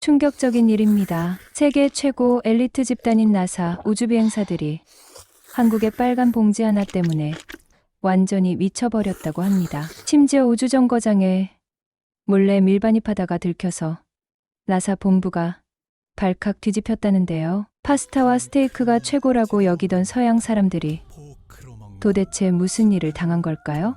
충격적인 일입니다. 세계 최고 엘리트 집단인 나사 우주비행사들이 한국의 빨간 봉지 하나 때문에 완전히 미쳐버렸다고 합니다. 심지어 우주정거장에 몰래 밀반입하다가 들켜서 나사 본부가 발칵 뒤집혔다는데요. 파스타와 스테이크가 최고라고 여기던 서양 사람들이 도대체 무슨 일을 당한 걸까요?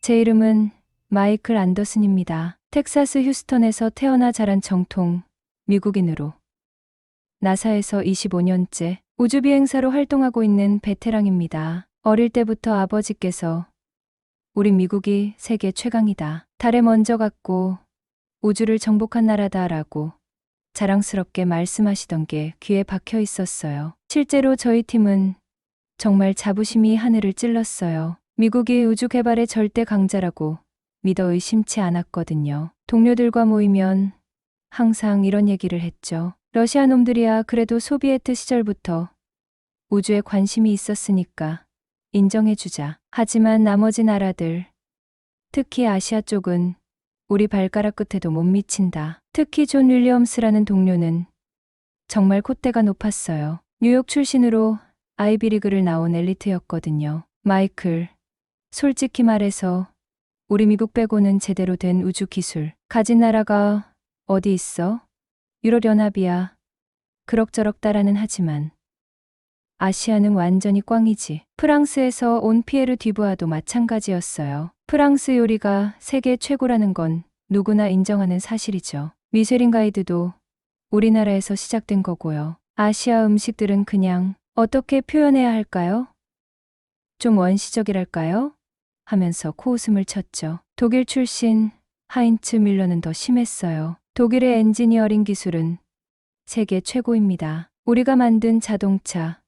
제 이름은 마이클 안더슨입니다. 텍사스 휴스턴에서 태어나 자란 정통 미국인으로 나사에서 25년째 우주비행사로 활동하고 있는 베테랑입니다. 어릴 때부터 아버지께서 우리 미국이 세계 최강이다. 달에 먼저 갔고 우주를 정복한 나라다라고 자랑스럽게 말씀하시던 게 귀에 박혀 있었어요. 실제로 저희 팀은 정말 자부심이 하늘을 찔렀어요. 미국이 우주 개발의 절대 강자라고 믿어 의심치 않았거든요. 동료들과 모이면 항상 이런 얘기를 했죠. 러시아 놈들이야 그래도 소비에트 시절부터 우주에 관심이 있었으니까 인정해주자. 하지만 나머지 나라들, 특히 아시아 쪽은 우리 발가락 끝에도 못 미친다. 특히 존 윌리엄스라는 동료는 정말 콧대가 높았어요. 뉴욕 출신으로 아이비리그를 나온 엘리트였거든요. 마이클, 솔직히 말해서 우리 미국 빼고는 제대로 된 우주 기술 가진 나라가 어디 있어? 유럽연합이야. 그럭저럭 따라는 하지만 아시아는 완전히 꽝이지. 프랑스에서 온 피에르 듀부아도 마찬가지였어요. 프랑스 요리가 세계 최고라는 건 누구나 인정하는 사실이죠. 미쉐린 가이드도 우리나라에서 시작된 거고요. 아시아 음식들은 그냥 어떻게 표현해야 할까요? 좀 원시적이랄까요? 하면서 코웃음을 쳤죠. 독일 출신 하인츠 밀러는 더 심했어요. 독일의 엔지니어링 기술은 세계 최고입니다. 우리가 만든 자동차,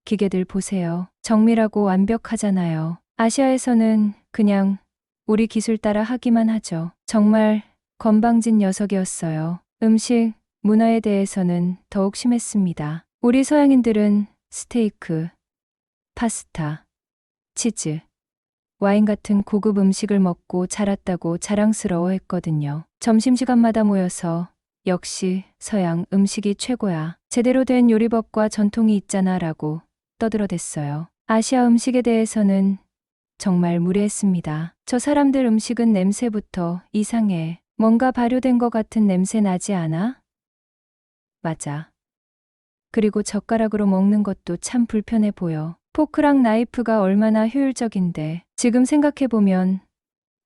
기계들 보세요. 정밀하고 완벽하잖아요. 아시아에서는 그냥 우리 기술 따라 하기만 하죠. 정말 건방진 녀석이었어요. 음식, 문화에 대해서는 더욱 심했습니다. 우리 서양인들은 스테이크, 파스타, 치즈, 와인 같은 고급 음식을 먹고 자랐다고 자랑스러워했거든요. 점심시간마다 모여서 역시 서양 음식이 최고야. 제대로 된 요리법과 전통이 있잖아 라고 떠들어댔어요. 아시아 음식에 대해서는 정말 무례했습니다. 저 사람들 음식은 냄새부터 이상해. 뭔가 발효된 것 같은 냄새 나지 않아? 맞아. 그리고 젓가락으로 먹는 것도 참 불편해 보여. 포크랑 나이프가 얼마나 효율적인데 지금 생각해보면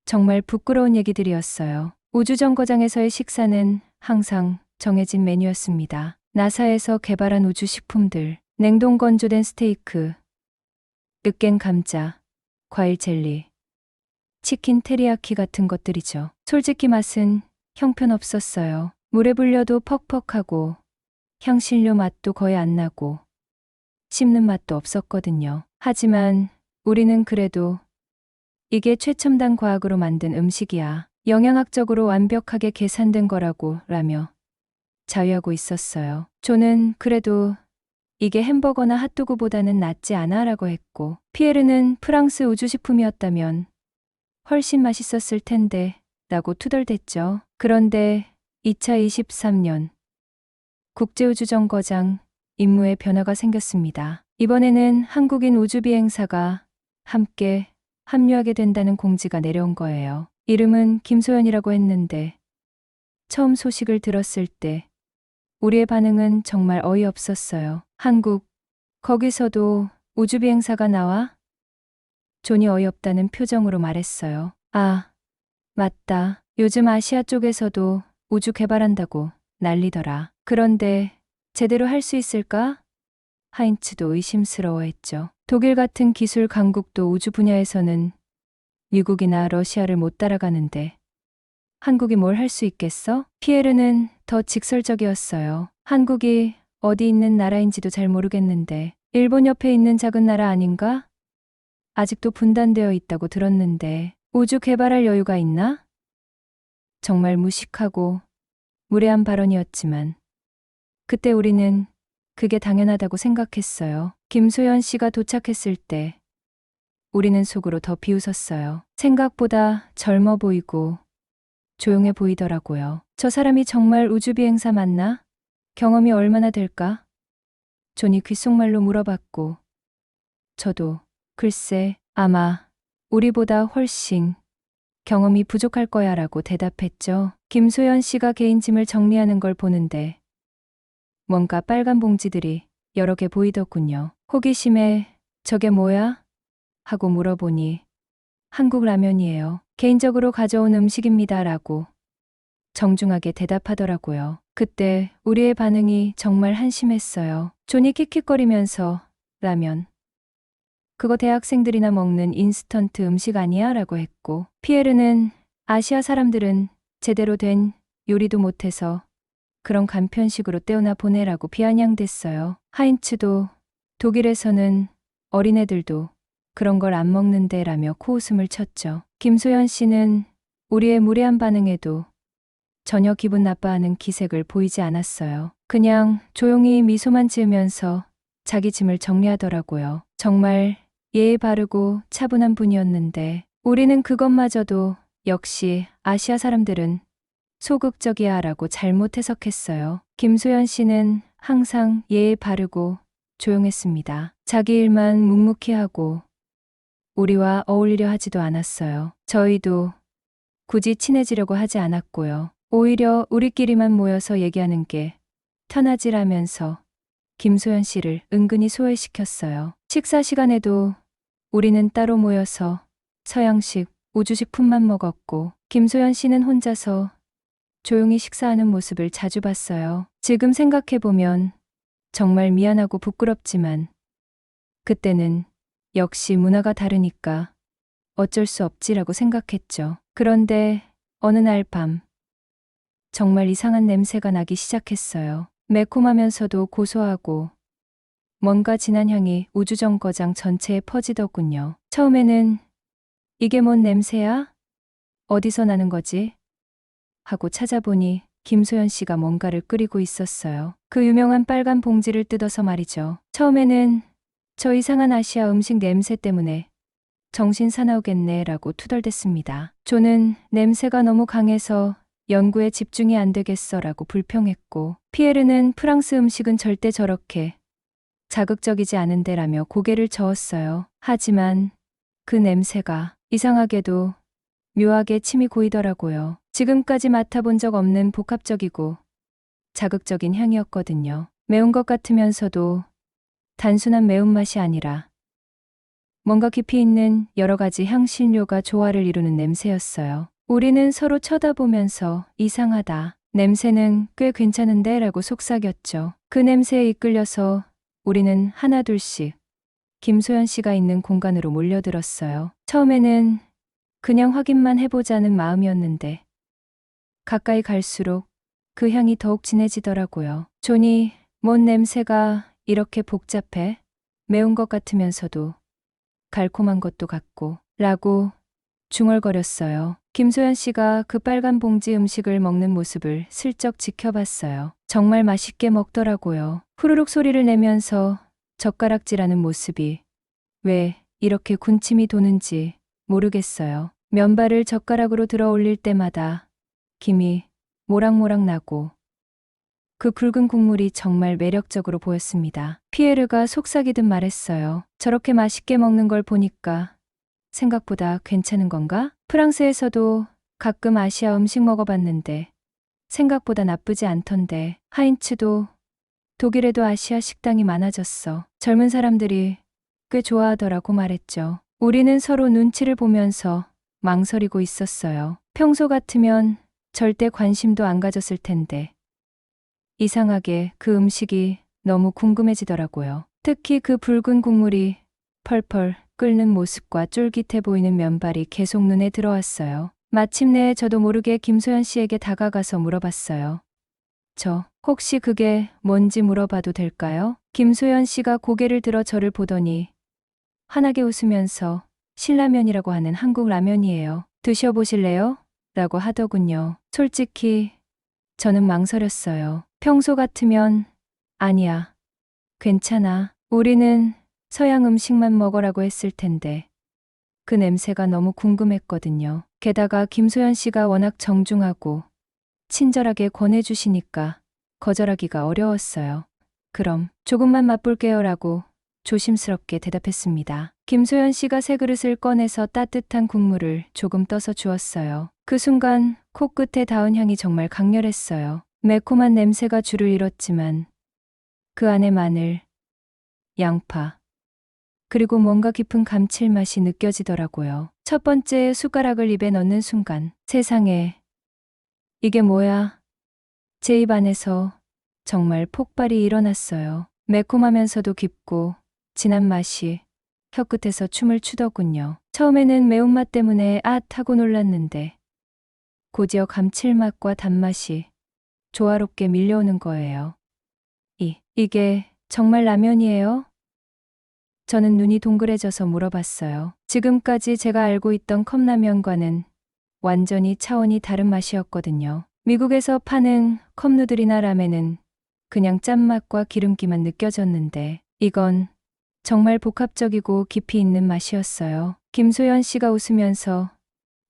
정말 부끄러운 얘기들이었어요. 우주정거장에서의 식사는 항상 정해진 메뉴였습니다. 나사에서 개발한 우주식품들, 냉동 건조된 스테이크, 으깬 감자, 과일 젤리, 치킨 테리야키 같은 것들이죠. 솔직히 맛은 형편없었어요. 물에 불려도 퍽퍽하고 향신료 맛도 거의 안 나고 씹는 맛도 없었거든요. 하지만 우리는 그래도 이게 최첨단 과학으로 만든 음식이야. 영양학적으로 완벽하게 계산된 거라고 라며 자위하고 있었어요. 존은 그래도 이게 햄버거나 핫도그보다는 낫지 않아 라고 했고 피에르는 프랑스 우주식품이었다면 훨씬 맛있었을 텐데 라고 투덜댔죠. 그런데 2023년 국제우주정거장 임무에 변화가 생겼습니다. 이번에는 한국인 우주비행사가 함께 합류하게 된다는 공지가 내려온 거예요. 이름은 김소연이라고 했는데 처음 소식을 들었을 때 우리의 반응은 정말 어이없었어요. 한국, 거기서도 우주비행사가 나와? 존이 어이없다는 표정으로 말했어요. 아, 맞다. 요즘 아시아 쪽에서도 우주 개발한다고 난리더라. 그런데 제대로 할 수 있을까? 하인츠도 의심스러워했죠. 독일 같은 기술 강국도 우주 분야에서는 미국이나 러시아를 못 따라가는데 한국이 뭘 할 수 있겠어? 피에르는 더 직설적이었어요. 한국이 어디 있는 나라인지도 잘 모르겠는데 일본 옆에 있는 작은 나라 아닌가? 아직도 분단되어 있다고 들었는데 우주 개발할 여유가 있나? 정말 무식하고 무례한 발언이었지만 그때 우리는 그게 당연하다고 생각했어요. 김소연 씨가 도착했을 때 우리는 속으로 더 비웃었어요. 생각보다 젊어 보이고 조용해 보이더라고요. 저 사람이 정말 우주비행사 맞나? 경험이 얼마나 될까? 존이 귓속말로 물어봤고, 저도 글쎄 아마 우리보다 훨씬 경험이 부족할 거야 라고 대답했죠. 김소연 씨가 개인 짐을 정리하는 걸 보는데 뭔가 빨간 봉지들이 여러 개 보이더군요. 호기심에 저게 뭐야? 하고 물어보니 한국 라면이에요. 개인적으로 가져온 음식입니다 라고 정중하게 대답하더라고요. 그때 우리의 반응이 정말 한심했어요. 존이 킥킥거리면서 라면. 그거 대학생들이나 먹는 인스턴트 음식 아니야? 라고 했고, 피에르는 아시아 사람들은 제대로 된 요리도 못해서 그런 간편식으로 때우나 보내라고 비아냥댔어요. 하인츠도 독일에서는 어린애들도 그런 걸 안 먹는데 라며 코웃음을 쳤죠. 김소연 씨는 우리의 무례한 반응에도 전혀 기분 나빠하는 기색을 보이지 않았어요. 그냥 조용히 미소만 지으면서 자기 짐을 정리하더라고요. 정말 예의 바르고 차분한 분이었는데 우리는 그것마저도 역시 아시아 사람들은 소극적이야 라고 잘못 해석했어요. 김소연 씨는 항상 예의 바르고 조용했습니다. 자기 일만 묵묵히 하고 우리와 어울리려 하지도 않았어요. 저희도 굳이 친해지려고 하지 않았고요. 오히려 우리끼리만 모여서 얘기하는 게 편하지라면서 김소연 씨를 은근히 소외시켰어요. 식사 시간에도 우리는 따로 모여서 서양식, 우주식품만 먹었고 김소연 씨는 혼자서 조용히 식사하는 모습을 자주 봤어요. 지금 생각해보면 정말 미안하고 부끄럽지만 그때는 역시 문화가 다르니까 어쩔 수 없지라고 생각했죠. 그런데 어느 날 밤 정말 이상한 냄새가 나기 시작했어요. 매콤하면서도 고소하고 뭔가 진한 향이 우주정거장 전체에 퍼지더군요. 처음에는 이게 뭔 냄새야? 어디서 나는 거지? 하고 찾아보니 김소연 씨가 뭔가를 끓이고 있었어요. 그 유명한 빨간 봉지를 뜯어서 말이죠. 처음에는 저 이상한 아시아 음식 냄새 때문에 정신 사나우겠네 라고 투덜댔습니다. 존은 냄새가 너무 강해서 연구에 집중이 안 되겠어 라고 불평했고 피에르는 프랑스 음식은 절대 저렇게 자극적이지 않은데 라며 고개를 저었어요. 하지만 그 냄새가 이상하게도 묘하게 침이 고이더라고요. 지금까지 맡아본 적 없는 복합적이고 자극적인 향이었거든요. 매운 것 같으면서도 단순한 매운맛이 아니라 뭔가 깊이 있는 여러 가지 향신료가 조화를 이루는 냄새였어요. 우리는 서로 쳐다보면서 이상하다. 냄새는 꽤 괜찮은데 라고 속삭였죠. 그 냄새에 이끌려서 우리는 하나둘씩 김소연 씨가 있는 공간으로 몰려들었어요. 처음에는 그냥 확인만 해보자는 마음이었는데 가까이 갈수록 그 향이 더욱 진해지더라고요. 존이 뭔 냄새가 이렇게 복잡해? 매운 것 같으면서도 달콤한 것도 같고 라고 중얼거렸어요. 김소연 씨가 그 빨간 봉지 음식을 먹는 모습을 슬쩍 지켜봤어요. 정말 맛있게 먹더라고요. 후루룩 소리를 내면서 젓가락질하는 모습이 왜 이렇게 군침이 도는지 모르겠어요. 면발을 젓가락으로 들어 올릴 때마다 김이 모락모락 나고 그 굵은 국물이 정말 매력적으로 보였습니다. 피에르가 속삭이듯 말했어요. 저렇게 맛있게 먹는 걸 보니까 생각보다 괜찮은 건가? 프랑스에서도 가끔 아시아 음식 먹어봤는데 생각보다 나쁘지 않던데. 하인츠도 독일에도 아시아 식당이 많아졌어. 젊은 사람들이 꽤 좋아하더라고 말했죠. 우리는 서로 눈치를 보면서 망설이고 있었어요. 평소 같으면 절대 관심도 안 가졌을 텐데 이상하게 그 음식이 너무 궁금해지더라고요. 특히 그 붉은 국물이 펄펄 끓는 모습과 쫄깃해 보이는 면발이 계속 눈에 들어왔어요. 마침내 저도 모르게 김소연 씨에게 다가가서 물어봤어요. 저 혹시 그게 뭔지 물어봐도 될까요? 김소연 씨가 고개를 들어 저를 보더니 환하게 웃으면서 신라면이라고 하는 한국 라면이에요. 드셔보실래요? 라고 하더군요. 솔직히 저는 망설였어요. 평소 같으면 아니야, 괜찮아. 우리는 서양 음식만 먹으라고 했을 텐데 그 냄새가 너무 궁금했거든요. 게다가 김소연 씨가 워낙 정중하고 친절하게 권해주시니까 거절하기가 어려웠어요. 그럼 조금만 맛볼게요 라고 조심스럽게 대답했습니다. 김소연 씨가 새 그릇을 꺼내서 따뜻한 국물을 조금 떠서 주었어요. 그 순간 코끝에 닿은 향이 정말 강렬했어요. 매콤한 냄새가 줄을 잃었지만 그 안에 마늘, 양파, 그리고 뭔가 깊은 감칠맛이 느껴지더라고요. 첫 번째 숟가락을 입에 넣는 순간 세상에, 이게 뭐야? 제 입 안에서 정말 폭발이 일어났어요. 매콤하면서도 깊고 진한 맛이 혀끝에서 춤을 추더군요. 처음에는 매운맛 때문에 앗 하고 놀랐는데 곧이어 감칠맛과 단맛이 조화롭게 밀려오는 거예요. 이게 정말 라면이에요? 저는 눈이 동그래져서 물어봤어요. 지금까지 제가 알고 있던 컵라면과는 완전히 차원이 다른 맛이었거든요. 미국에서 파는 컵누들이나 라멘은 그냥 짠맛과 기름기만 느껴졌는데 이건 정말 복합적이고 깊이 있는 맛이었어요. 김소연 씨가 웃으면서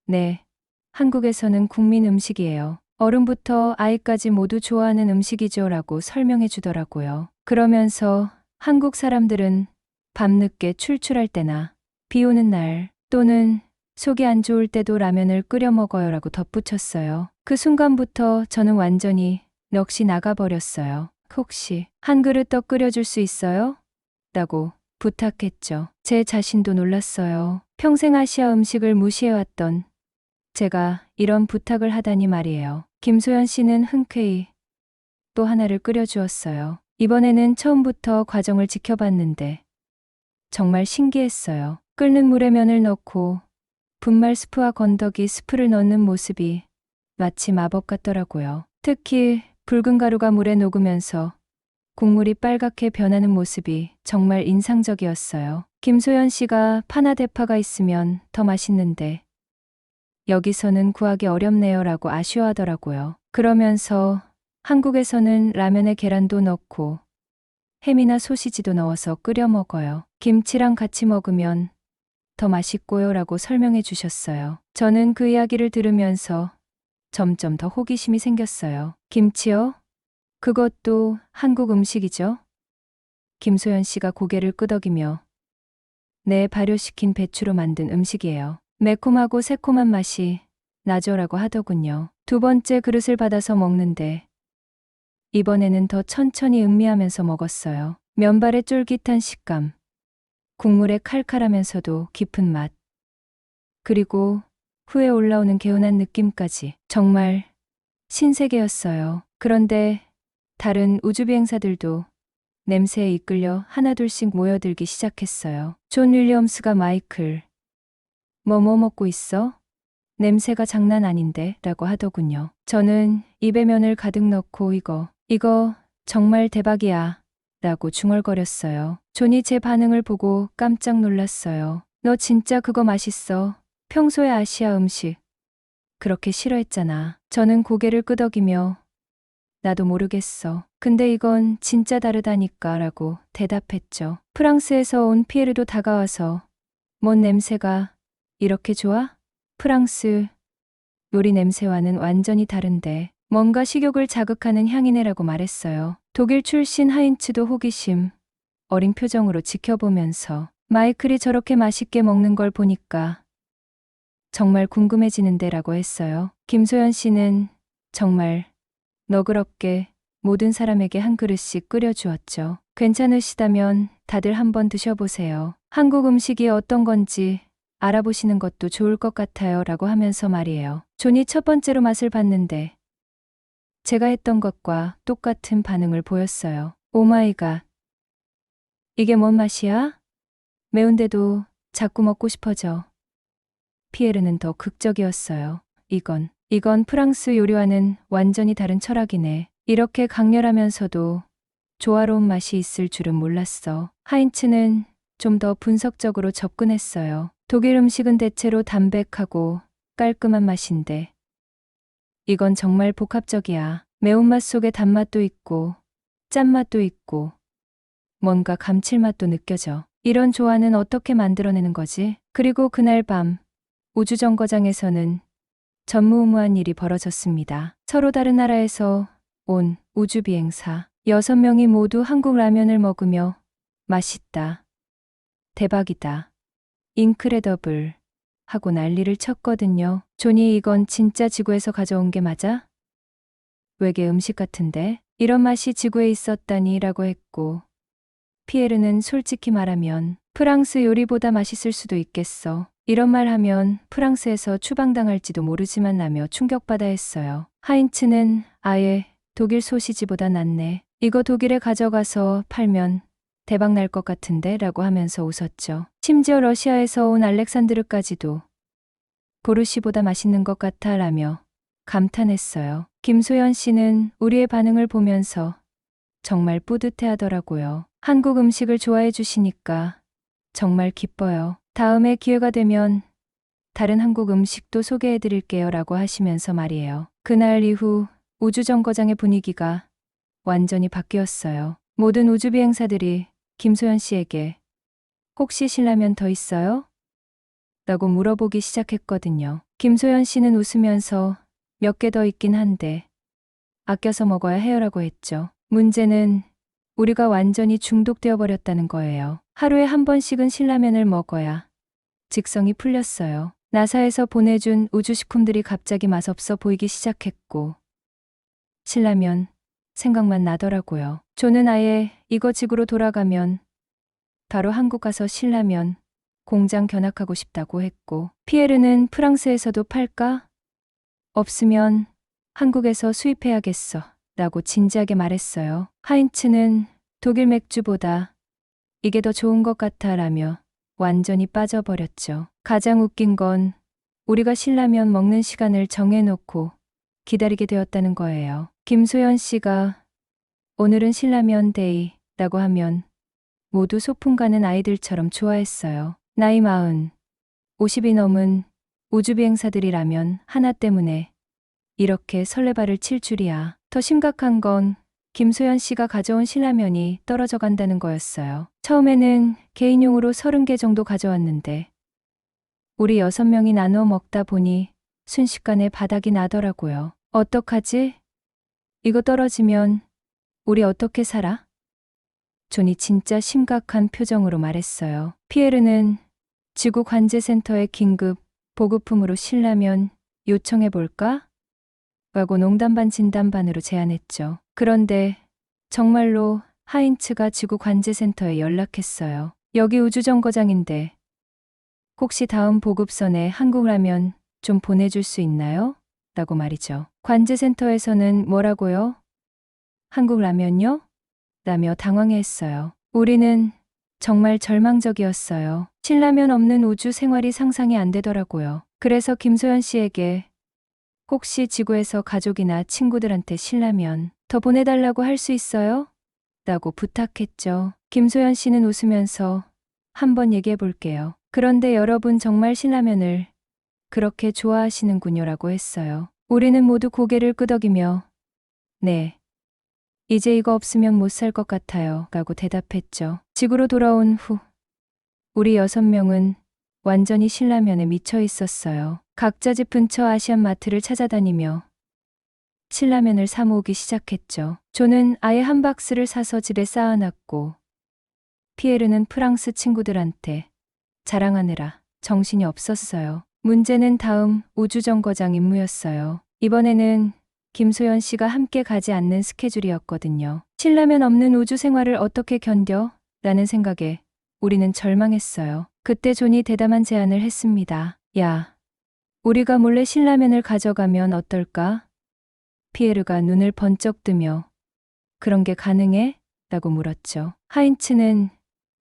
네, 한국에서는 국민 음식이에요. 어른부터 아이까지 모두 좋아하는 음식이죠 라고 설명해 주더라고요. 그러면서 한국 사람들은 밤늦게 출출할 때나 비 오는 날 또는 속이 안 좋을 때도 라면을 끓여 먹어요 라고 덧붙였어요. 그 순간부터 저는 완전히 넋이 나가버렸어요. 혹시 한 그릇 더 끓여줄 수 있어요? 라고 부탁했죠. 제 자신도 놀랐어요. 평생 아시아 음식을 무시해왔던 제가 이런 부탁을 하다니 말이에요. 김소연 씨는 흔쾌히 또 하나를 끓여주었어요. 이번에는 처음부터 과정을 지켜봤는데 정말 신기했어요. 끓는 물에 면을 넣고 분말 스프와 건더기 스프를 넣는 모습이 마치 마법 같더라고요. 특히 붉은 가루가 물에 녹으면서 국물이 빨갛게 변하는 모습이 정말 인상적이었어요. 김소연 씨가 파나 대파가 있으면 더 맛있는데 여기서는 구하기 어렵네요 라고 아쉬워하더라고요. 그러면서 한국에서는 라면에 계란도 넣고 햄이나 소시지도 넣어서 끓여 먹어요. 김치랑 같이 먹으면 더 맛있고요 라고 설명해 주셨어요. 저는 그 이야기를 들으면서 점점 더 호기심이 생겼어요. 김치요? 그것도 한국 음식이죠? 김소연 씨가 고개를 끄덕이며 네, 발효시킨 배추로 만든 음식이에요. 매콤하고 새콤한 맛이 나죠라고 하더군요. 두 번째 그릇을 받아서 먹는데 이번에는 더 천천히 음미하면서 먹었어요. 면발의 쫄깃한 식감, 국물의 칼칼하면서도 깊은 맛, 그리고 후에 올라오는 개운한 느낌까지 정말 신세계였어요. 그런데 다른 우주비행사들도 냄새에 이끌려 하나둘씩 모여들기 시작했어요. 존 윌리엄스가 마이클, 뭐 먹고 있어? 냄새가 장난 아닌데 라고 하더군요. 저는 입에 면을 가득 넣고 이거 정말 대박이야 라고 중얼거렸어요. 존이 제 반응을 보고 깜짝 놀랐어요. 너 진짜 그거 맛있어? 평소에 아시아 음식 그렇게 싫어했잖아. 저는 고개를 끄덕이며 나도 모르겠어. 근데 이건 진짜 다르다니까 라고 대답했죠. 프랑스에서 온 피에르도 다가와서 뭔 냄새가 이렇게 좋아? 프랑스 요리 냄새와는 완전히 다른데 뭔가 식욕을 자극하는 향이네라고 말했어요. 독일 출신 하인츠도 호기심 어린 표정으로 지켜보면서 마이클이 저렇게 맛있게 먹는 걸 보니까 정말 궁금해지는데 라고 했어요. 김소연 씨는 정말 너그럽게 모든 사람에게 한 그릇씩 끓여주었죠. 괜찮으시다면 다들 한번 드셔보세요. 한국 음식이 어떤 건지 알아보시는 것도 좋을 것 같아요 라고 하면서 말이에요. 존이 첫 번째로 맛을 봤는데 제가 했던 것과 똑같은 반응을 보였어요. 오마이갓. 이게 뭔 맛이야? 매운데도 자꾸 먹고 싶어져. 피에르는 더 극적이었어요. 이건 프랑스 요리와는 완전히 다른 철학이네. 이렇게 강렬하면서도 조화로운 맛이 있을 줄은 몰랐어. 하인츠는 좀 더 분석적으로 접근했어요. 독일 음식은 대체로 담백하고 깔끔한 맛인데 이건 정말 복합적이야. 매운맛 속에 단맛도 있고 짠맛도 있고 뭔가 감칠맛도 느껴져. 이런 조화는 어떻게 만들어내는 거지? 그리고 그날 밤 우주정거장에서는 전무후무한 일이 벌어졌습니다. 서로 다른 나라에서 온 우주비행사 6명이 모두 한국 라면을 먹으며 맛있다, 대박이다, 인크레더블 하고 난리를 쳤거든요. 존이 이건 진짜 지구에서 가져온 게 맞아? 외계 음식 같은데? 이런 맛이 지구에 있었다니 라고 했고, 피에르는 솔직히 말하면 프랑스 요리보다 맛있을 수도 있겠어. 이런 말 하면 프랑스에서 추방당할지도 모르지만 라며 충격받아 했어요. 하인츠는 아예 독일 소시지보다 낫네. 이거 독일에 가져가서 팔면 대박 날 것 같은데 라고 하면서 웃었죠. 심지어 러시아에서 온 알렉산드르까지도 보르시보다 맛있는 것 같아 라며 감탄했어요. 김소연 씨는 우리의 반응을 보면서 정말 뿌듯해 하더라고요. 한국 음식을 좋아해 주시니까 정말 기뻐요. 다음에 기회가 되면 다른 한국 음식도 소개해 드릴게요 라고 하시면서 말이에요. 그날 이후 우주정거장의 분위기가 완전히 바뀌었어요. 모든 우주비행사들이 김소연 씨에게 혹시 신라면 더 있어요? 라고 물어보기 시작했거든요. 김소연 씨는 웃으면서 몇 개 더 있긴 한데 아껴서 먹어야 해요라고 했죠. 문제는 우리가 완전히 중독되어 버렸다는 거예요. 하루에 한 번씩은 신라면을 먹어야 직성이 풀렸어요. 나사에서 보내준 우주식품들이 갑자기 맛없어 보이기 시작했고 신라면 생각만 나더라고요. 저는 아예 이거 지구로 돌아가면 바로 한국 가서 신라면 공장 견학하고 싶다고 했고 피에르는 프랑스에서도 팔까? 없으면 한국에서 수입해야겠어 라고 진지하게 말했어요. 하인츠는 독일 맥주보다 이게 더 좋은 것 같아 라며 완전히 빠져버렸죠. 가장 웃긴 건 우리가 신라면 먹는 시간을 정해놓고 기다리게 되었다는 거예요. 김소연 씨가 오늘은 신라면 데이 라고 하면 모두 소풍 가는 아이들처럼 좋아했어요. 나이 40, 50이 넘은 우주비행사들이라면 하나 때문에 이렇게 설레발을 칠 줄이야. 더 심각한 건 김소연 씨가 가져온 신라면이 떨어져 간다는 거였어요. 처음에는 개인용으로 30개 정도 가져왔는데 우리 6명이 나누어 먹다 보니 순식간에 바닥이 나더라고요. 어떡하지? 이거 떨어지면 우리 어떻게 살아? 존이 진짜 심각한 표정으로 말했어요. 피에르는 지구관제센터에 긴급 보급품으로 신라면 요청해볼까? 라고 농담 반 진담 반으로 제안했죠. 그런데 정말로 하인츠가 지구관제센터에 연락했어요. 여기 우주정거장인데 혹시 다음 보급선에 한국 라면 좀 보내줄 수 있나요? 라고 말이죠. 관제센터에서는 뭐라고요? 한국 라면요? 라며 당황해했어요. 우리는 정말 절망적이었어요. 신라면 없는 우주 생활이 상상이 안 되더라고요. 그래서 김소연 씨에게 혹시 지구에서 가족이나 친구들한테 신라면 더 보내달라고 할 수 있어요? 라고 부탁했죠. 김소연 씨는 웃으면서 한번 얘기해 볼게요. 그런데 여러분 정말 신라면을 그렇게 좋아하시는군요 라고 했어요. 우리는 모두 고개를 끄덕이며 네. 이제 이거 없으면 못 살 것 같아요 라고 대답했죠. 지구로 돌아온 후 우리 6명은 완전히 신라면에 미쳐 있었어요. 각자 집 근처 아시안 마트를 찾아다니며 신라면을 사 모으기 시작했죠. 존은 아예 한 박스를 사서 집에 쌓아놨고 피에르는 프랑스 친구들한테 자랑하느라 정신이 없었어요. 문제는 다음 우주정거장 임무였어요. 이번에는 김소연 씨가 함께 가지 않는 스케줄이었거든요. 신라면 없는 우주 생활을 어떻게 견뎌? 라는 생각에 우리는 절망했어요. 그때 존이 대담한 제안을 했습니다. 야, 우리가 몰래 신라면을 가져가면 어떨까? 피에르가 눈을 번쩍 뜨며 그런 게 가능해? 라고 물었죠. 하인츠는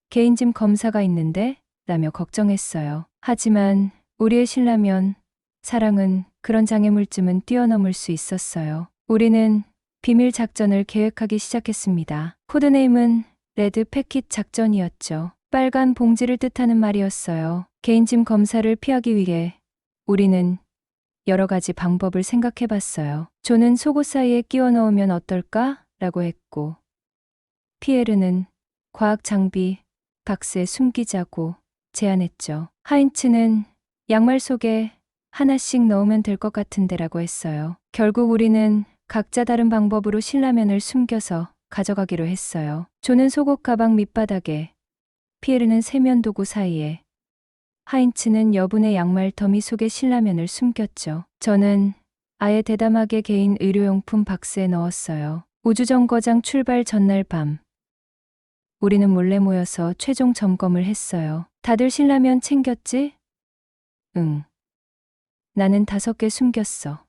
개인짐 검사가 있는데? 라며 걱정했어요. 하지만 우리의 신라면, 사랑은 그런 장애물쯤은 뛰어넘을 수 있었어요. 우리는 비밀 작전을 계획하기 시작했습니다. 코드네임은 레드 패킷 작전이었죠. 빨간 봉지를 뜻하는 말이었어요. 개인짐 검사를 피하기 위해 우리는 여러 가지 방법을 생각해 봤어요. 존은 속옷 사이에 끼워 넣으면 어떨까? 라고 했고, 피에르는 과학 장비 박스에 숨기자고 제안했죠. 하인츠는 양말 속에 하나씩 넣으면 될 것 같은데라고 했어요. 결국 우리는 각자 다른 방법으로 신라면을 숨겨서 가져가기로 했어요. 조는 속옷 가방 밑바닥에, 피에르는 세면도구 사이에, 하인츠는 여분의 양말 더미 속에 신라면을 숨겼죠. 저는 아예 대담하게 개인 의료용품 박스에 넣었어요. 우주정거장 출발 전날 밤, 우리는 몰래 모여서 최종 점검을 했어요. 다들 신라면 챙겼지? 응. 나는 5개 숨겼어.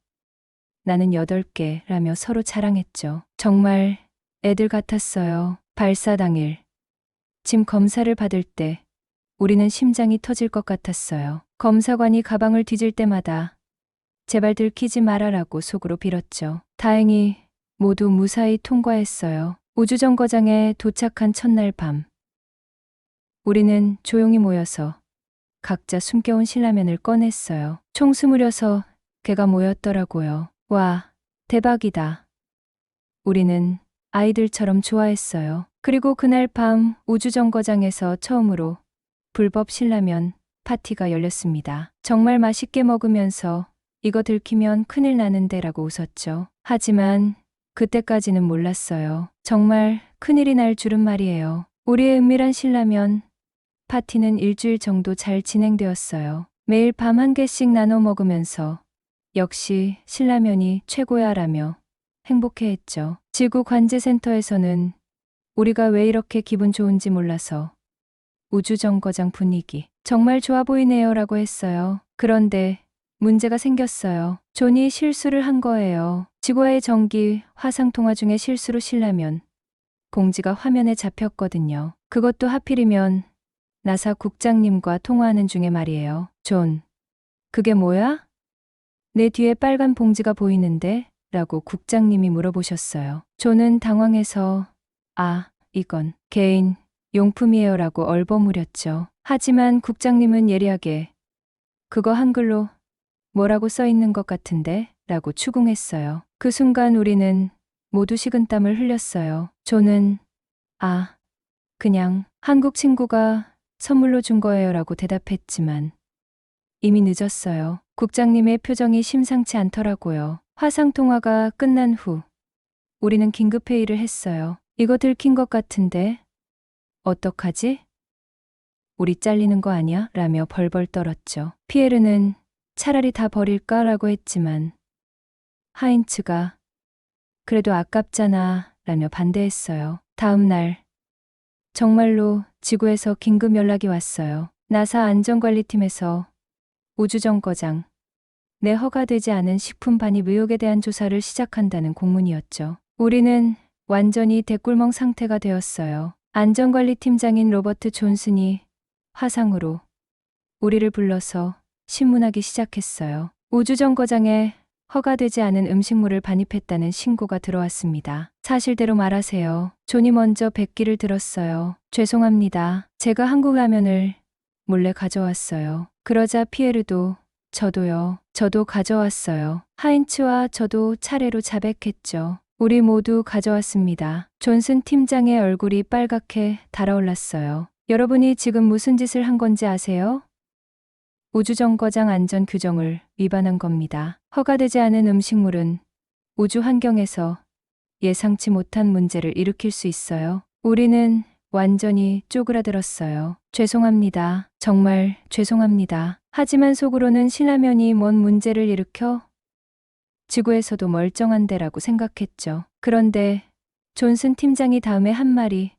나는 8개라며 서로 자랑했죠. 정말 애들 같았어요. 발사 당일, 짐 검사를 받을 때 우리는 심장이 터질 것 같았어요. 검사관이 가방을 뒤질 때마다 제발 들키지 말아라고 속으로 빌었죠. 다행히 모두 무사히 통과했어요. 우주정거장에 도착한 첫날 밤, 우리는 조용히 모여서 각자 숨겨온 신라면을 꺼냈어요. 총 20여개가 모였더라고요. 와, 대박이다. 우리는 아이들처럼 좋아했어요. 그리고 그날 밤 우주정거장에서 처음으로 불법 신라면 파티가 열렸습니다. 정말 맛있게 먹으면서 이거 들키면 큰일 나는데 라고 웃었죠. 하지만 그때까지는 몰랐어요. 정말 큰일이 날 줄은 말이에요. 우리의 은밀한 신라면 파티는 일주일 정도 잘 진행되었어요. 매일 밤 1개씩 나눠 먹으면서 역시 신라면이 최고야 라며 행복해했죠. 지구 관제센터에서는 우리가 왜 이렇게 기분 좋은지 몰라서 우주정거장 분위기 정말 좋아 보이네요 라고 했어요. 그런데 문제가 생겼어요. 존이 실수를 한 거예요. 지구와의 전기 화상 통화 중에 실수로 신라면 공지가 화면에 잡혔거든요. 그것도 하필이면 나사 국장님과 통화하는 중에 말이에요. 존, 그게 뭐야? 내 뒤에 빨간 봉지가 보이는데? 라고 국장님이 물어보셨어요. 존은 당황해서 이건 개인 용품이에요 라고 얼버무렸죠. 하지만 국장님은 예리하게 그거 한글로 뭐라고 써 있는 것 같은데? 라고 추궁했어요. 그 순간 우리는 모두 식은땀을 흘렸어요. 존은 그냥 한국 친구가 선물로 준 거예요 라고 대답했지만 이미 늦었어요. 국장님의 표정이 심상치 않더라고요. 화상통화가 끝난 후 우리는 긴급회의를 했어요. 이거 들킨 것 같은데 어떡하지? 우리 잘리는 거 아니야? 라며 벌벌 떨었죠. 피에르는 차라리 다 버릴까? 라고 했지만 하인츠가 그래도 아깝잖아 라며 반대했어요. 다음 날 정말로 지구에서 긴급 연락이 왔어요. 나사 안전관리팀에서 우주정거장 내 허가되지 않은 식품 반입 의혹에 대한 조사를 시작한다는 공문이었죠. 우리는 완전히 대꿀멍 상태가 되었어요. 안전관리팀장인 로버트 존슨이 화상으로 우리를 불러서 신문하기 시작했어요. 우주정거장에 허가되지 않은 음식물을 반입했다는 신고가 들어왔습니다. 사실대로 말하세요. 존이 먼저 백기를 들었어요. 죄송합니다. 제가 한국 라면을 몰래 가져왔어요. 그러자 피에르도 저도요. 저도 가져왔어요. 하인츠와 저도 차례로 자백했죠. 우리 모두 가져왔습니다. 존슨 팀장의 얼굴이 빨갛게 달아올랐어요. 여러분이 지금 무슨 짓을 한 건지 아세요? 우주정거장 안전 규정을 위반한 겁니다. 허가되지 않은 음식물은 우주 환경에서 예상치 못한 문제를 일으킬 수 있어요. 우리는 완전히 쪼그라들었어요. 죄송합니다. 정말 죄송합니다. 하지만 속으로는 신라면이 뭔 문제를 일으켜? 지구에서도 멀쩡한데라고 생각했죠. 그런데 존슨 팀장이 다음에 한 말이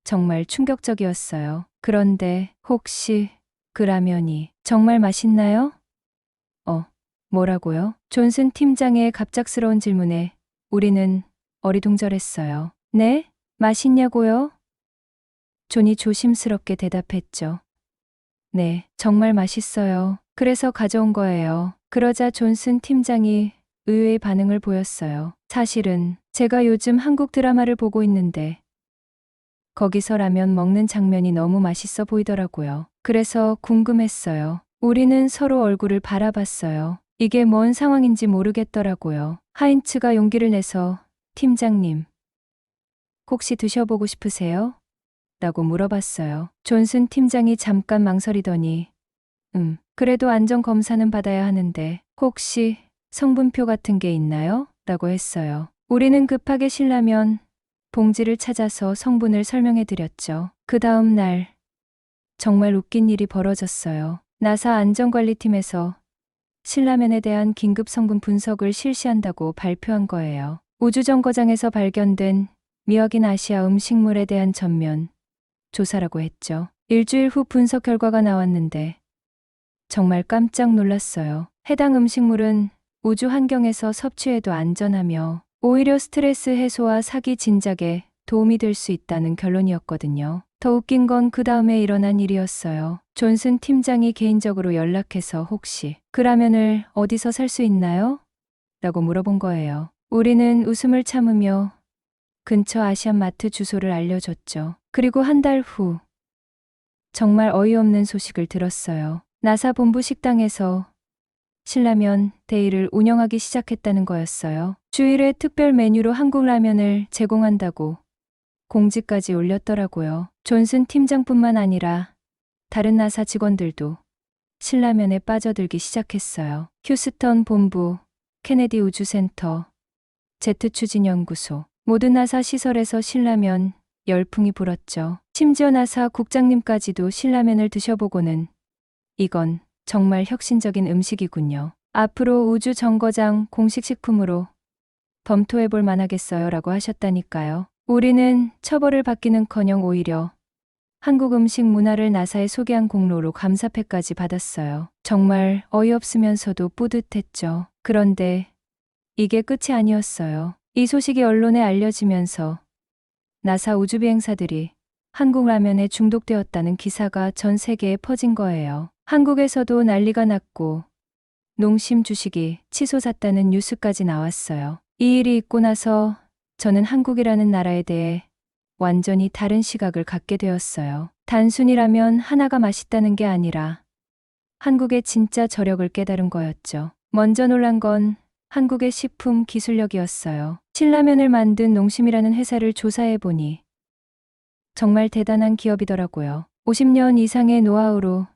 정말 충격적이었어요. 그런데 혹시 그 라면이 정말 맛있나요? 뭐라고요? 존슨 팀장의 갑작스러운 질문에 우리는 어리둥절했어요. 네? 맛있냐고요? 존이 조심스럽게 대답했죠. 네, 정말 맛있어요. 그래서 가져온 거예요. 그러자 존슨 팀장이 의외의 반응을 보였어요. 사실은 제가 요즘 한국 드라마를 보고 있는데 거기서 라면 먹는 장면이 너무 맛있어 보이더라고요. 그래서 궁금했어요. 우리는 서로 얼굴을 바라봤어요. 이게 뭔 상황인지 모르겠더라고요. 하인츠가 용기를 내서 팀장님, 혹시 드셔보고 싶으세요? 라고 물어봤어요. 존슨 팀장이 잠깐 망설이더니 그래도 안전검사는 받아야 하는데 혹시 성분표 같은 게 있나요? 라고 했어요. 우리는 급하게 신라면 봉지를 찾아서 성분을 설명해 드렸죠. 그 다음 날 정말 웃긴 일이 벌어졌어요. 나사 안전관리팀에서 신라면에 대한 긴급 성분 분석을 실시한다고 발표한 거예요. 우주정거장에서 발견된 미확인 아시아 음식물에 대한 전면 조사라고 했죠. 일주일 후 분석 결과가 나왔는데 정말 깜짝 놀랐어요. 해당 음식물은 우주 환경에서 섭취해도 안전하며 오히려 스트레스 해소와 사기 진작에 도움이 될 수 있다는 결론이었거든요. 더 웃긴 건 그 다음에 일어난 일이었어요. 존슨 팀장이 개인적으로 연락해서 혹시 그 라면을 어디서 살 수 있나요? 라고 물어본 거예요. 우리는 웃음을 참으며 근처 아시안마트 주소를 알려줬죠. 그리고 한 달 후 정말 어이없는 소식을 들었어요. 나사 본부 식당에서 신라면 데이를 운영하기 시작했다는 거였어요. 주일에 특별 메뉴로 한국 라면을 제공한다고 공지까지 올렸더라고요. 존슨 팀장뿐만 아니라 다른 나사 직원들도 신라면에 빠져들기 시작했어요. 휴스턴 본부, 케네디 우주센터, 제트 추진연구소, 모든 나사 시설에서 신라면 열풍이 불었죠. 심지어 나사 국장님까지도 신라면을 드셔보고는 이건 정말 혁신적인 음식이군요. 앞으로 우주 정거장 공식 식품으로 검토해볼 만하겠어요 라고 하셨다니까요. 우리는 처벌을 받기는커녕 오히려 한국 음식 문화를 나사에 소개한 공로로 감사패까지 받았어요. 정말 어이없으면서도 뿌듯했죠. 그런데 이게 끝이 아니었어요. 이 소식이 언론에 알려지면서 나사 우주비행사들이 한국 라면에 중독되었다는 기사가 전 세계에 퍼진 거예요. 한국에서도 난리가 났고 농심 주식이 치솟았다는 뉴스까지 나왔어요. 이 일이 있고 나서 저는 한국이라는 나라에 대해 완전히 다른 시각을 갖게 되었어요. 단순히 라면 하나가 맛있다는 게 아니라 한국의 진짜 저력을 깨달은 거였죠. 먼저 놀란 건 한국의 식품 기술력이었어요. 신라면을 만든 농심이라는 회사를 조사해보니 정말 대단한 기업이더라고요. 50년 이상의 노하우로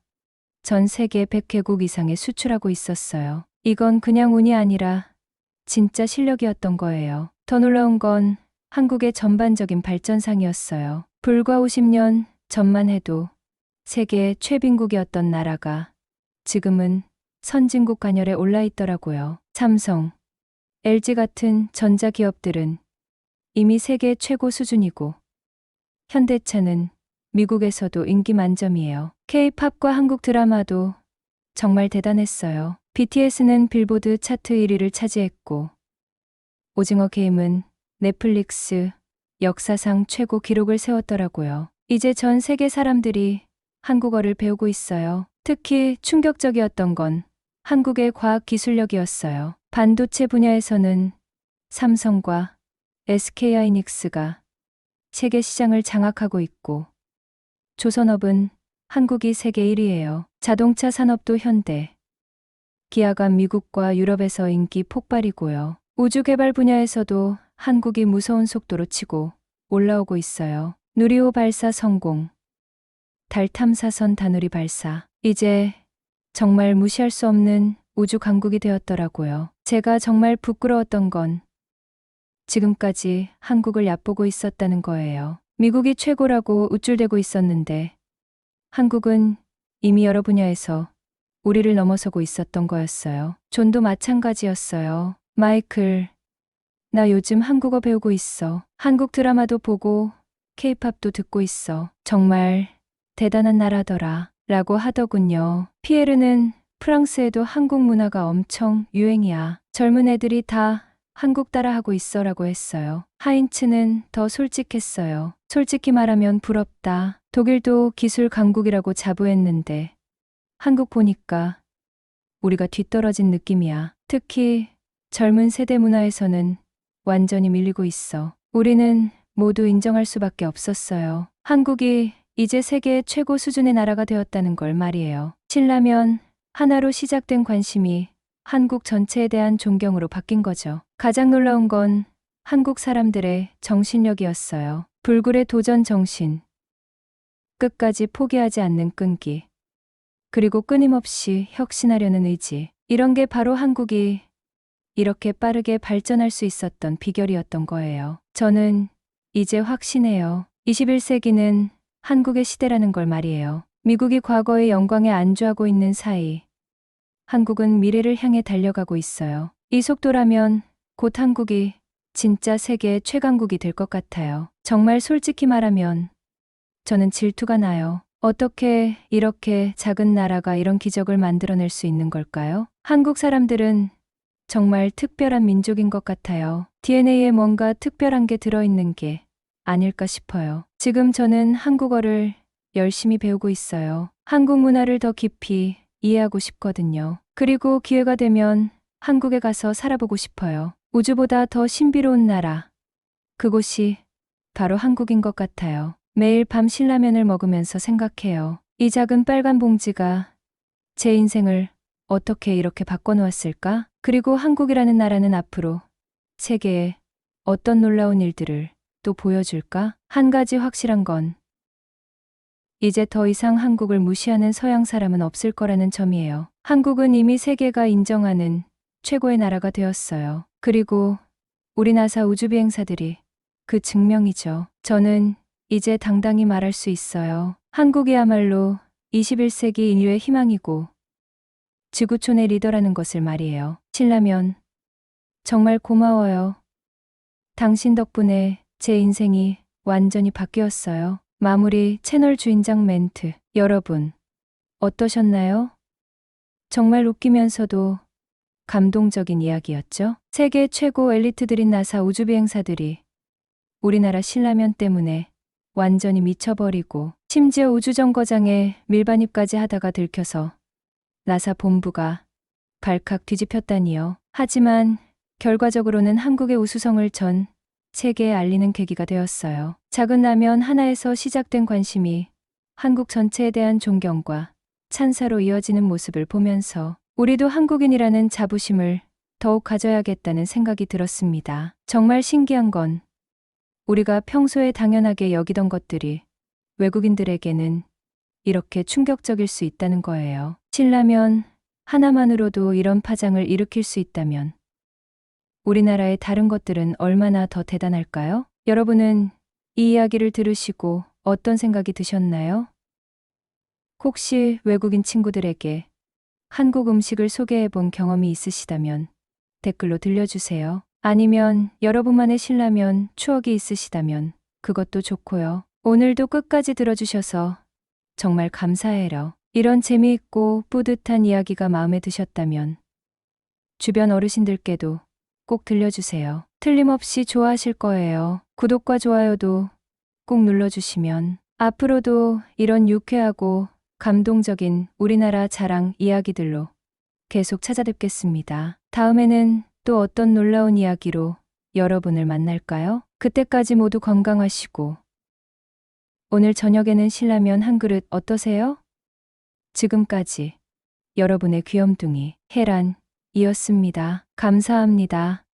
전 세계 100개국 이상에 수출하고 있었어요. 이건 그냥 운이 아니라 진짜 실력이었던 거예요. 더 놀라운 건 한국의 전반적인 발전상이었어요. 불과 50년 전만 해도 세계 최빈국이었던 나라가 지금은 선진국 관열에 올라 있더라고요. 삼성, LG 같은 전자기업들은 이미 세계 최고 수준이고 현대차는 미국에서도 인기 만점이에요. K-팝과 한국 드라마도 정말 대단했어요. BTS는 빌보드 차트 1위를 차지했고 오징어 게임은 넷플릭스 역사상 최고 기록을 세웠더라고요. 이제 전 세계 사람들이 한국어를 배우고 있어요. 특히 충격적이었던 건 한국의 과학 기술력이었어요. 반도체 분야에서는 삼성과 SK하이닉스가 세계 시장을 장악하고 있고 조선업은 한국이 세계 1위예요. 자동차 산업도 현대, 기아가 미국과 유럽에서 인기 폭발이고요. 우주 개발 분야에서도 한국이 무서운 속도로 치고 올라오고 있어요. 누리호 발사 성공, 달 탐사선 다누리 발사, 이제 정말 무시할 수 없는 우주 강국이 되었더라고요. 제가 정말 부끄러웠던 건 지금까지 한국을 얕보고 있었다는 거예요. 미국이 최고라고 우쭐대고 있었는데 한국은 이미 여러 분야에서 우리를 넘어서고 있었던 거였어요. 존도 마찬가지였어요. 마이클, 나 요즘 한국어 배우고 있어. 한국 드라마도 보고 K-팝도 듣고 있어. 정말 대단한 나라더라 라고 하더군요. 피에르는 프랑스에도 한국 문화가 엄청 유행이야. 젊은 애들이 다 한국 따라하고 있어 라고 했어요. 하인츠는 더 솔직했어요. 솔직히 말하면 부럽다. 독일도 기술 강국이라고 자부했는데 한국 보니까 우리가 뒤떨어진 느낌이야. 특히 젊은 세대 문화에서는 완전히 밀리고 있어. 우리는 모두 인정할 수밖에 없었어요. 한국이 이제 세계 최고 수준의 나라가 되었다는 걸 말이에요. 신라면 하나로 시작된 관심이 한국 전체에 대한 존경으로 바뀐 거죠. 가장 놀라운 건 한국 사람들의 정신력이었어요. 불굴의 도전 정신. 끝까지 포기하지 않는 끈기, 그리고 끊임없이 혁신하려는 의지. 이런 게 바로 한국이 이렇게 빠르게 발전할 수 있었던 비결이었던 거예요. 저는 이제 확신해요. 21세기는 한국의 시대라는 걸 말이에요. 미국이 과거의 영광에 안주하고 있는 사이, 한국은 미래를 향해 달려가고 있어요. 이 속도라면 곧 한국이 진짜 세계 최강국이 될 것 같아요. 정말 솔직히 말하면 저는 질투가 나요. 어떻게 이렇게 작은 나라가 이런 기적을 만들어낼 수 있는 걸까요? 한국 사람들은 정말 특별한 민족인 것 같아요. DNA에 뭔가 특별한 게 들어있는 게 아닐까 싶어요. 지금 저는 한국어를 열심히 배우고 있어요. 한국 문화를 더 깊이 이해하고 싶거든요. 그리고 기회가 되면 한국에 가서 살아보고 싶어요. 우주보다 더 신비로운 나라, 그곳이 바로 한국인 것 같아요. 매일 밤 신라면을 먹으면서 생각해요. 이 작은 빨간 봉지가 제 인생을 어떻게 이렇게 바꿔놓았을까? 그리고 한국이라는 나라는 앞으로 세계에 어떤 놀라운 일들을 또 보여줄까? 한 가지 확실한 건 이제 더 이상 한국을 무시하는 서양 사람은 없을 거라는 점이에요. 한국은 이미 세계가 인정하는 최고의 나라가 되었어요. 그리고 우리 나사 우주비행사들이 그 증명이죠. 저는 이제 당당히 말할 수 있어요. 한국이야말로 21세기 인류의 희망이고 지구촌의 리더라는 것을 말이에요. 신라면, 정말 고마워요. 당신 덕분에 제 인생이 완전히 바뀌었어요. 마무리 채널 주인장 멘트. 여러분, 어떠셨나요? 정말 웃기면서도 감동적인 이야기였죠? 세계 최고 엘리트들인 나사 우주비행사들이 우리나라 신라면 때문에 완전히 미쳐버리고 심지어 우주정거장에 밀반입까지 하다가 들켜서 나사 본부가 발칵 뒤집혔다니요. 하지만 결과적으로는 한국의 우수성을 전 세계에 알리는 계기가 되었어요. 작은 라면 하나에서 시작된 관심이 한국 전체에 대한 존경과 찬사로 이어지는 모습을 보면서 우리도 한국인이라는 자부심을 더욱 가져야겠다는 생각이 들었습니다. 정말 신기한 건 우리가 평소에 당연하게 여기던 것들이 외국인들에게는 이렇게 충격적일 수 있다는 거예요. 신라면 하나만으로도 이런 파장을 일으킬 수 있다면 우리나라의 다른 것들은 얼마나 더 대단할까요? 여러분은 이 이야기를 들으시고 어떤 생각이 드셨나요? 혹시 외국인 친구들에게 한국 음식을 소개해 본 경험이 있으시다면 댓글로 들려주세요. 아니면 여러분만의 신라면 추억이 있으시다면 그것도 좋고요. 오늘도 끝까지 들어주셔서 정말 감사해요. 이런 재미있고 뿌듯한 이야기가 마음에 드셨다면 주변 어르신들께도 꼭 들려주세요. 틀림없이 좋아하실 거예요. 구독과 좋아요도 꼭 눌러주시면 앞으로도 이런 유쾌하고 감동적인 우리나라 자랑 이야기들로 계속 찾아뵙겠습니다. 다음에는 또 어떤 놀라운 이야기로 여러분을 만날까요? 그때까지 모두 건강하시고 오늘 저녁에는 신라면 한 그릇 어떠세요? 지금까지 여러분의 귀염둥이 혜란이었습니다. 감사합니다.